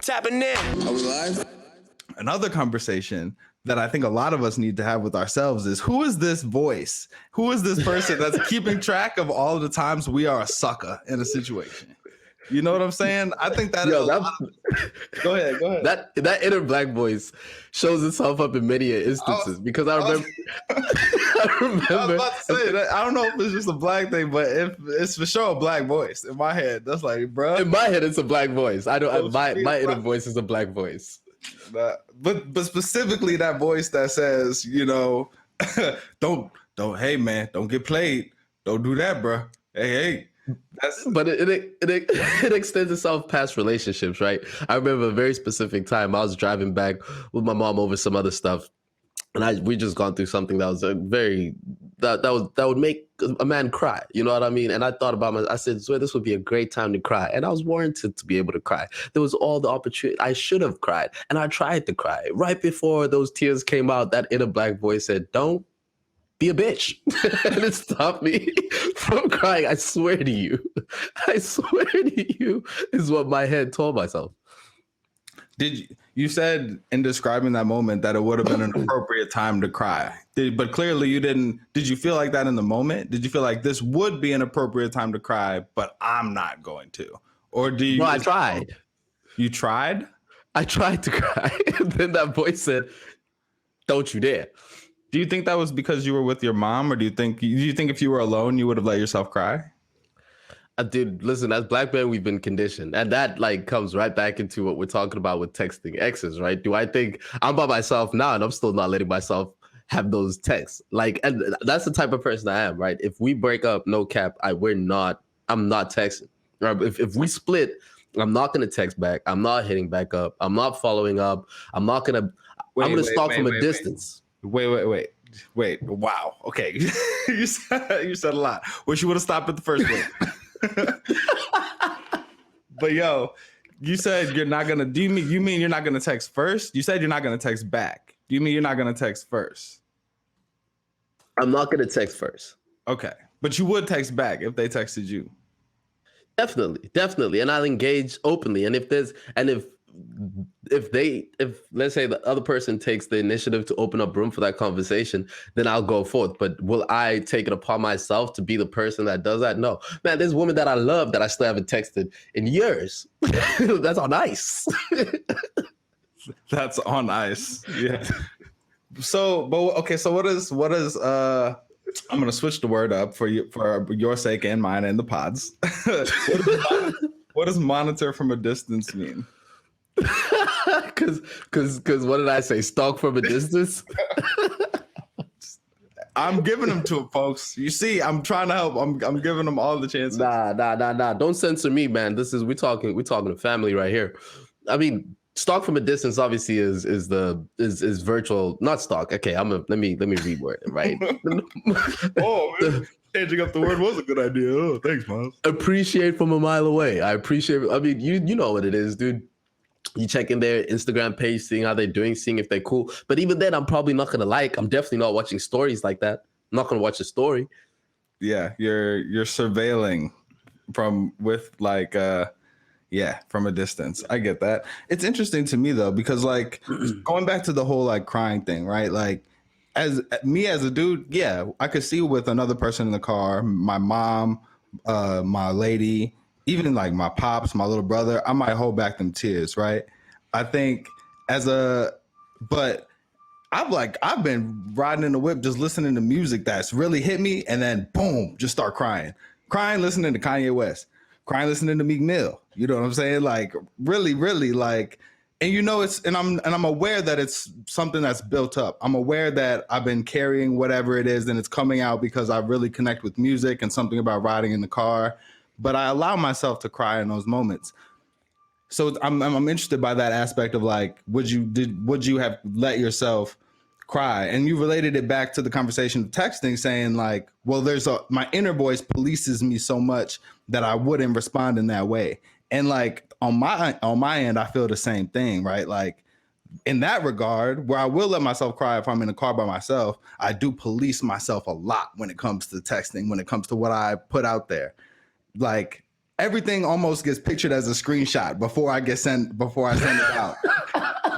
Tapping in. Are we live? Another conversation that I think a lot of us need to have with ourselves is, who is this voice? Who is this person that's keeping track of all of the times we are a sucker in a situation? You know what I'm saying? I think that Go ahead. That inner black voice shows itself up in many instances because I remember. I was about to say that. I don't know if it's just a black thing, but if it's for sure a black voice in my head, that's like, bro. In my head, it's a black voice. My inner voice is a black voice. But specifically that voice that says, you know, don't, hey man, don't get played. Don't do that, bro. Hey. But it extends itself past relationships, right? I remember a very specific time. I was driving back with my mom over some other stuff, and we just gone through something that was that would make a man cry. You know what I mean? And I thought about I said, "So this would be a great time to cry," and I was warranted to be able to cry. There was all the opportunity. I should have cried, and I tried to cry. Right before those tears came out, that inner black voice said, "Don't be a bitch." And it stopped me from crying. I swear to you is what my head told myself. You said in describing that moment that it would have been an appropriate time to cry, but clearly you didn't. Did you feel like that in the moment? Did you feel like this would be an appropriate time to cry, but I'm not going to? Or do you? No, I tried. You tried? I tried to cry. And then that voice said, "Don't you dare." Do you think that was because you were with your mom, or do you think if you were alone, you would have let yourself cry? Dude, listen, as black men, we've been conditioned. And that comes right back into what we're talking about with texting exes, right? Do I think I'm by myself now and I'm still not letting myself have those texts? And that's the type of person I am, right? If we break up, no cap, I'm not texting. Right? If we split, I'm not going to text back. I'm not hitting back up. I'm not following up. I'm going to stalk from a distance. Wait. Wow. Okay. you said a lot. Wish you would have stopped at the first one. But yo, you said you're not gonna. You mean you're not gonna text first? You said you're not gonna text back. Do you mean you're not gonna text first? I'm not gonna text first. Okay, but you would text back if they texted you. Definitely, and I'll engage openly. And if let's say the other person takes the initiative to open up room for that conversation, then I'll go forth. But will I take it upon myself to be the person that does that? No, man, there's women that I love that I still haven't texted in years. That's on ice. That's on ice. Yeah. So what is I'm going to switch the word up for your sake and mine and the pods. What does monitor from a distance mean? Because what did I say? Stalk from a distance? I'm giving them to them, folks. You see, I'm trying to help. I'm giving them all the chances. Nah. Don't censor me, man. We're talking to family right here. I mean, stalk from a distance obviously is virtual, not stalk. Okay, let me reword it, right? Changing up the word was a good idea. Oh, thanks, Miles. Appreciate from a mile away. I mean, you know what it is, dude. You checking their Instagram page, seeing how they're doing, seeing if they're cool. But even then, I'm probably not gonna I'm definitely not watching stories like that. I'm not gonna watch a story. Yeah, you're surveilling from a distance. I get that. It's interesting to me though, because going back to the whole crying thing, right? As a dude, yeah, I could see with another person in the car, my mom, my lady, even my pops, my little brother, I might hold back them tears, right? I think but I've been riding in the whip just listening to music that's really hit me, and then boom, just start crying, listening to Kanye West, crying listening to Meek Mill. You know what I'm saying? Really, and I'm aware that it's something that's built up. I'm aware that I've been carrying whatever it is, and it's coming out because I really connect with music and something about riding in the car. But I allow myself to cry in those moments. So I'm interested by that aspect of would you have let yourself cry? And you related it back to the conversation of texting, saying my inner voice polices me so much that I wouldn't respond in that way. And on my end, I feel the same thing, right? In that regard, where I will let myself cry if I'm in a car by myself, I do police myself a lot when it comes to texting, when it comes to what I put out there. everything almost gets pictured as a screenshot before I send it out.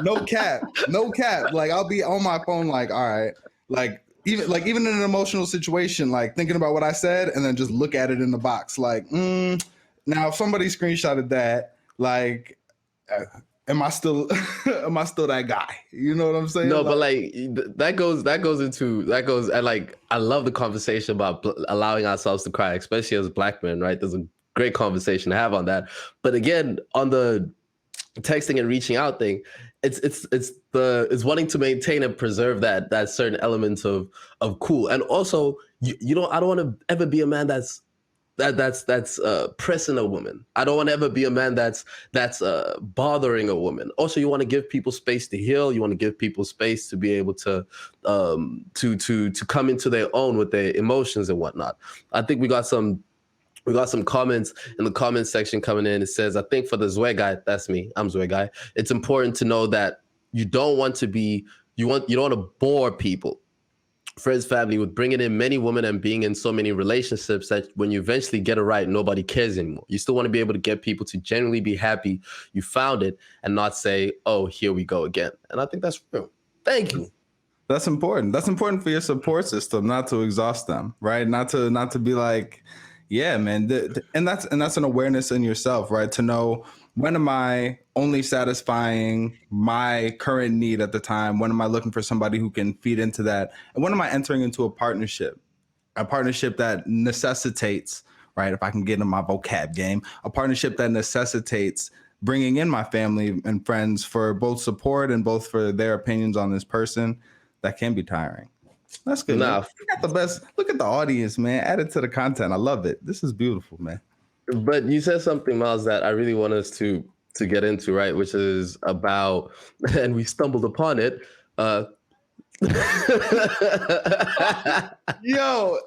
No cap. Like I'll be on my phone, like, all right, even in an emotional situation, like thinking about what I said, and then just look at it in the box, like, now if somebody screenshotted that, like, am I still that guy? You know what I'm saying? No, but like that goes and like I love the conversation about allowing ourselves to cry, especially as black men, right? There's a great conversation to have on that. But again, on the texting and reaching out thing, it's wanting to maintain and preserve that certain elements of cool. And also, you know, I don't want to ever be a man that's pressing a woman. I don't want to ever be a man that's bothering a woman. Also, you want to give people space to heal. You want to give people space to be able to come into their own with their emotions and whatnot. I think we got some comments in the comments section coming in. It says, I think for the Zwe guy, that's me, I'm Zwe guy, it's important to know that you don't want to bore people, friends, family, with bringing in many women and being in so many relationships that when you eventually get it right, nobody cares anymore. You still want to be able to get people to genuinely be happy you found it and not say, oh, here we go again. And I think that's real. Thank you. That's important. That's important for your support system, not to exhaust them, right? Not to be like, yeah, man. And that's an awareness in yourself, right? To know, when am I only satisfying my current need at the time? When am I looking for somebody who can feed into that? And when am I entering into a partnership that necessitates, right? If I can get in my vocab game, a partnership that necessitates bringing in my family and friends for both support and both for their opinions on this person, that can be tiring. That's good. Nah. You got the best. Look at the audience, man. Add it to the content. I love it. This is beautiful, man. But you said something, Miles, that I really want us to get into, right? Which is about, and we stumbled upon it. Yo,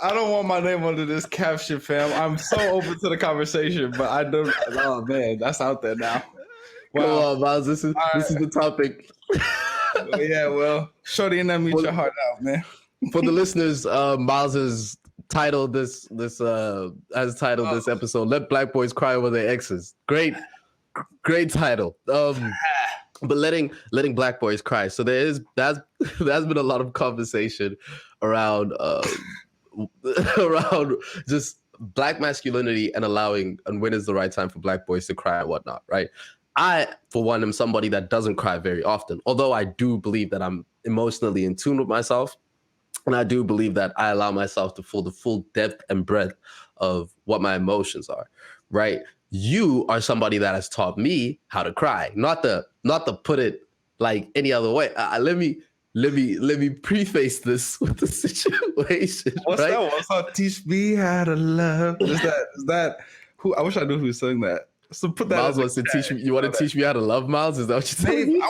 I don't want my name under this caption, fam. I'm so open to the conversation, but I don't. Oh man, that's out there now. Wow. Come on, Miles. This is the topic. Yeah, well, shorty and meet your heart out, man. For the listeners, Miles has titled this episode "Let Black Boys Cry Over Their Exes." Great title. But letting black boys cry. So there's been a lot of conversation around just black masculinity and allowing and when is the right time for black boys to cry and whatnot, right? I, for one, am somebody that doesn't cry very often, although I do believe that I'm emotionally in tune with myself. And I do believe that I allow myself to feel the full depth and breadth of what my emotions are, right? You are somebody that has taught me how to cry, not to put it like any other way. Let me preface this with the situation. What's right? that? What's up? Teach me how to love. Is that who? I wish I knew who sang that. So put that. Miles wants to teach me. You want to teach me how to love, Miles? Is that what you're saying? I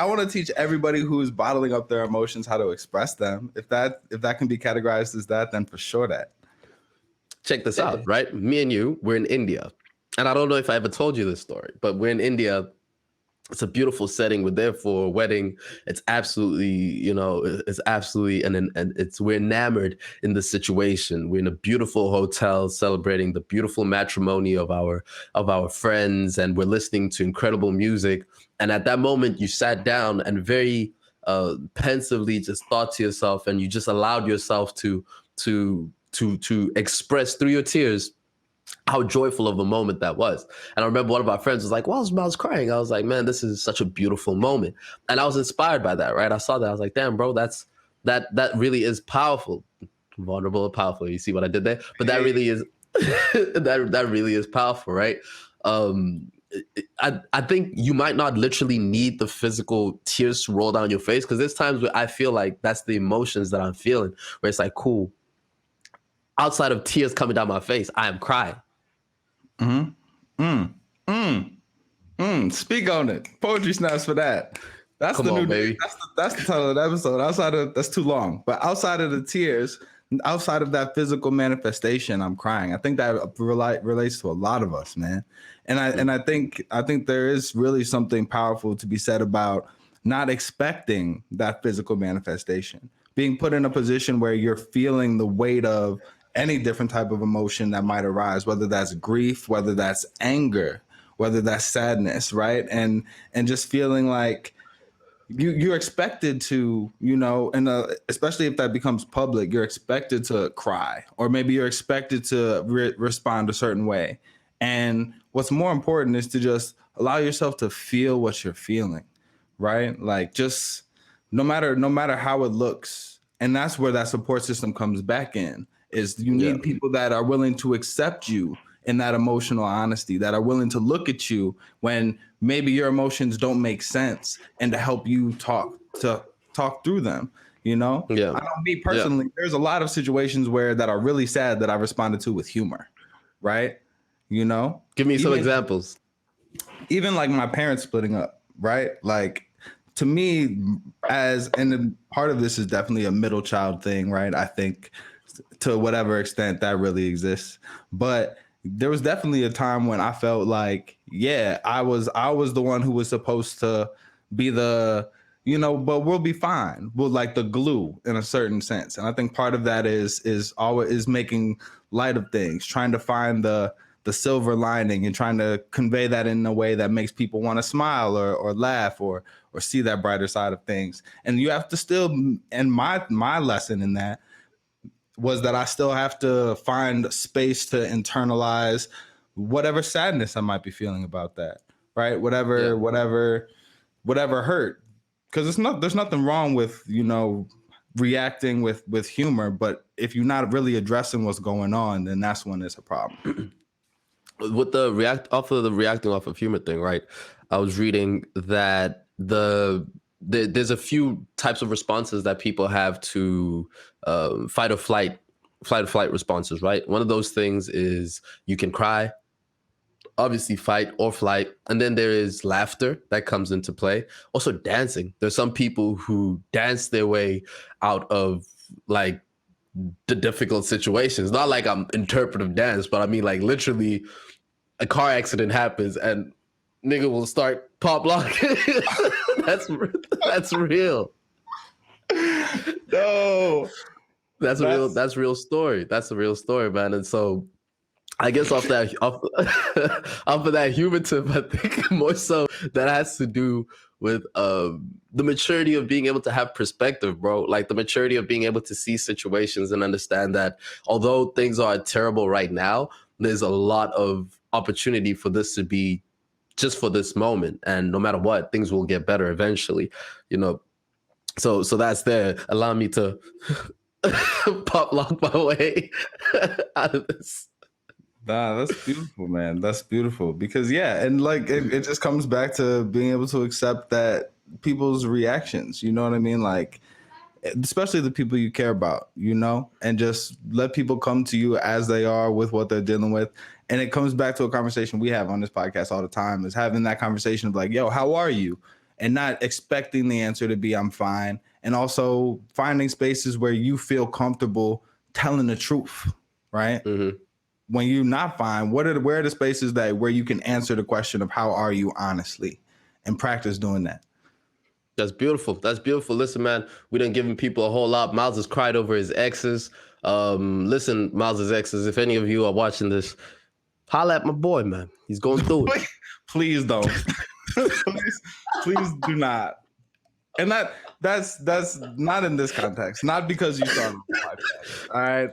want to teach everybody who's bottling up their emotions how to express them. If that can be categorized as that, then for sure that. Check this out, right? Me and you, we're in India, and I don't know if I ever told you this story, but we're in India. It's a beautiful setting. We're there for a wedding. It's absolutely, we're enamored in the situation. We're in a beautiful hotel celebrating the beautiful matrimony of our friends, and we're listening to incredible music. And at that moment, you sat down and very pensively just thought to yourself, and you just allowed yourself to express through your tears how joyful of a moment that was. And I remember one of our friends was like, well, I was crying. I was like, man, this is such a beautiful moment. And I was inspired by that, right? I saw that. I was like, damn, bro, that really is powerful. Vulnerable and powerful. You see what I did there? But that really is, that really is powerful, right? I think you might not literally need the physical tears to roll down your face, because there's times where I feel like that's the emotions that I'm feeling, where it's like, cool, outside of tears coming down my face, I am crying. Speak on it. Poetry snaps for that. That's Come the on, new baby. That's the title of the episode. That's too long. But outside of the tears, outside of that physical manifestation, I'm crying. I think that relates to a lot of us, man. And I think there is really something powerful to be said about not expecting that physical manifestation, being put in a position where you're feeling the weight of any different type of emotion that might arise, whether that's grief, whether that's anger, whether that's sadness, right? And just feeling like you're expected to, and especially if that becomes public, you're expected to cry, or maybe you're expected to respond a certain way. And what's more important is to just allow yourself to feel what you're feeling, right? Like, just no matter how it looks. And that's where that support system comes back in, is you need people that are willing to accept you in that emotional honesty, that are willing to look at you when maybe your emotions don't make sense, and to help you talk through them. I know me personally, there's a lot of situations that are really sad that I responded to with humor, right? Give me some examples. Even like my parents splitting up, right? Like, to me, and part of this is definitely a middle child thing, right? I think to whatever extent that really exists. But there was definitely a time when I felt like, I was the one who was supposed to be the, but we'll be fine. We'll, like, the glue in a certain sense. And I think part of that is always making light of things, trying to find the silver lining, and trying to convey that in a way that makes people want to smile or laugh or see that brighter side of things. And you have to still, and my lesson in that was that I still have to find space to internalize whatever sadness I might be feeling about that, right? Whatever hurt. Because there's nothing wrong with, reacting with humor, but if you're not really addressing what's going on, then that's when it's a problem. With the reacting off of humor thing, right? I was reading that there's a few types of responses that people have to fight or flight responses, right? One of those things is you can cry, obviously fight or flight, and then there is laughter that comes into play. Also dancing. There's some people who dance their way out of, like, the difficult situations. Not like I'm interpretive dance, but I mean, like, literally a car accident happens and nigga will start pop locking. That's real. No, that's real story. That's a real story, man. And so I guess off of that human tip, I think more so that has to do with the maturity of being able to have perspective, bro. Like, the maturity of being able to see situations and understand that although things are terrible right now, there's a lot of opportunity for this to be just for this moment, and no matter what, things will get better eventually, so that's there. Allow me to pop lock my way out of this. Nah, that's beautiful, man. That's beautiful, because and like it just comes back to being able to accept that people's reactions, you know what I mean? Like, especially the people you care about, and just let people come to you as they are with what they're dealing with. And it comes back to a conversation we have on this podcast all the time, is having that conversation of like, yo, how are you? And not expecting the answer to be I'm fine. And also finding spaces where you feel comfortable telling the truth, right? Mm-hmm. When you're not fine, where are the spaces where you can answer the question of how are you honestly, and practice doing that. That's beautiful. That's beautiful. Listen, man, we done given people a whole lot. Miles has cried over his exes. Listen, Miles' exes, if any of you are watching this, holla at my boy, man. He's going through it. Please don't. please do not. And that's not in this context. Not because you started the podcast. All right.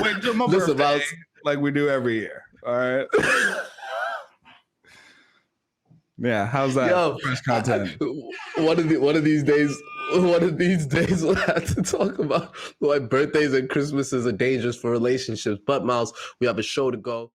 Wait till my birthday, like we do every year. All right. Yeah, how's that? Yo, fresh content? One of these days we'll have to talk about why birthdays and Christmases are dangerous for relationships. But Miles, we have a show to go.